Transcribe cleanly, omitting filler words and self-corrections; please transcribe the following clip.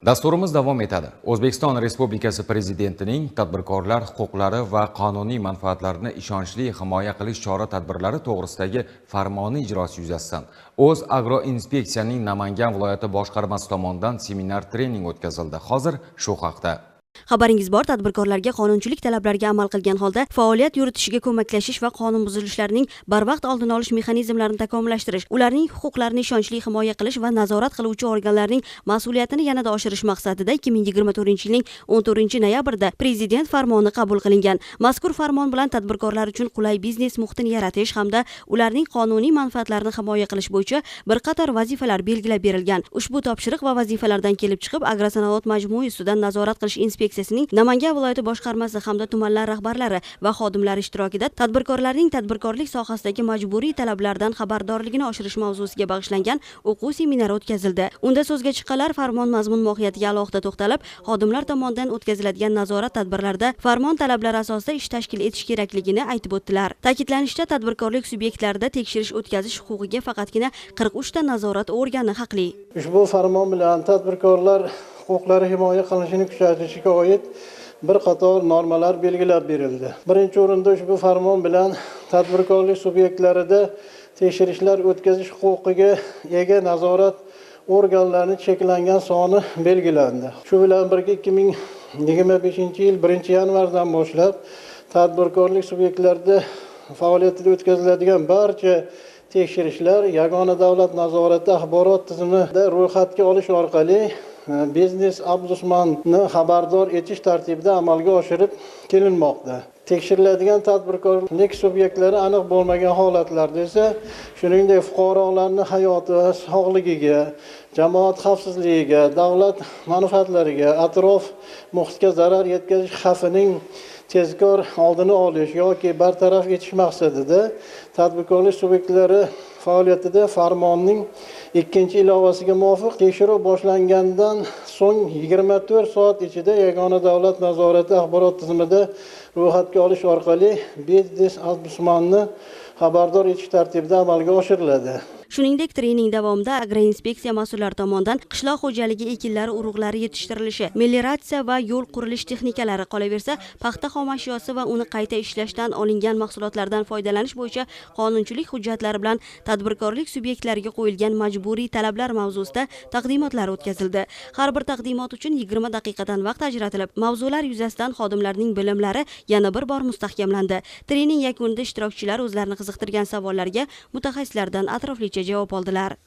Dasturimiz davom etadi. O'zbekiston Respublikasi Prezidentining tadbirkorlar huquqlari va qonuniy manfaatlarini ishonchli himoya qilish chora-tadbirlari to'g'risidagi farmoni ijrosi yuzasidan O'zagroinspeksiyaning Namangan viloyati boshqarmasi tomonidan seminar-trening o'tkazildi. Hozir shu haqda. Xabaringiz bor, tadbirkorlarga qonunchilik talablariga amal qilgan holda faoliyat yuritishiga ko'maklashish va qonun buzilishlarining barvaqt oldini olish mexanizmlarini takomillashtirish, ularning huquqlarini ishonchli himoya qilish va nazorat qiluvchi organlarning mas'uliyatini yanada oshirish maqsadida 2024-yilning 14-noyabrida Prezident farmoni qabul qilingan. Mazkur farmon bilan tadbirkorlar uchun qulay biznes muhitini yaratish hamda ularning qonuniy manfaatlarini himoya qilish bo'yicha bir qator vazifalar belgilab berilgan. Ushbu topshiriq va vazifalardan kelib chiqib, agrosanoat majmui ustidan nazorat qilish inspeksiyasining Namangan viloyati boshqarmasi hamda tumanlar rahbarlari va xodimlari ishtirokida tadbirkorlarning tadbirkorlik sohasidagi majburiy talablardan xabardorligini oshirish mavzusiga bag'ishlangan o'quv seminari o'tkazildi. Unda so'zga chiqqanlar farmon mazmun mohiyatiga alohida to'xtalib, xodimlar tomonidan o'tkaziladigan nazorat tadbirlarida farmon talablari asosida ish tashkil etish kerakligini aytib o'tdilar. Ta'kidlanishicha, tadbirkorlik subyektlarida tekshirish o'tkazish huquqiga faqatgina 43 ta nazorat organi haqli. Ushbu farmon bilan tadbirkorlar huquqlari himoya qilinishini kuchaytirishga oid bir qator normalar belgilab berildi. Birinchi o'rinda ushbu farmon bilan tadbirkorlik subyektlarida tekshirishlar o'tkazish huquqiga ega nazorat organlarining cheklangan soni belgilandi. Shu bilan birga 2025-yil 1-yanvardan boshlab tadbirkorlik subyektlarida faoliyatida o'tkaziladigan barcha tekshirishlar yagona davlat nazorati axborot tizimida ro'yxatga olish orqali biznes ombudsmanni xabardor etish tartibida amalga oshirib kelinmoqda. Tekshiriladigan tadbirkorlik subyektlari aniq bo'lmagan holatlarda esa, shuningdek fuqarolarning hayoti va sog'ligiga, jamoat xavfsizligiga, davlat manfaatlariga, atrof muhitga zarar yetkazish xavfining tezkor oldini olish yoki bartaraf etish maqsadida tadbirkorlik subyektlari faoliyatida farmonning 2-ilovasiga muvofiq tekshiruv boshlangandan so'ng 24 soat ichida yagona davlat nazorati axborot tizimida ro'yxatga olish orqali biznes ombudsmanni xabardor etish tartibida amalga oshiriladi. Shuningdek, trening davomida agroinspeksiya mas'ullari tomonidan qishloq xo'jaligi ekinlari urug'lari yetishtirilishi, melioratsiya va yo'l qurilish texnikalari, qolaversa paxta xomashyosi va uni qayta ishlashdan olingan mahsulotlardan foydalanish bo'yicha qonunchilik hujjatlari bilan tadbirkorlik subyektlariga qo'yilgan majburiy talablar mavzusida taqdimotlar o'tkazildi. Har bir taqdimot uchun 20 daqiqadan vaqt ajratilib, mavzular yuzasidan xodimlarning bilimlari yana bir bor mustahkamlandi. Trening yakunida ishtirokchilar o'zlarini qiziqtirgan savollarga mutaxassislardan atroflicha javob oldilar.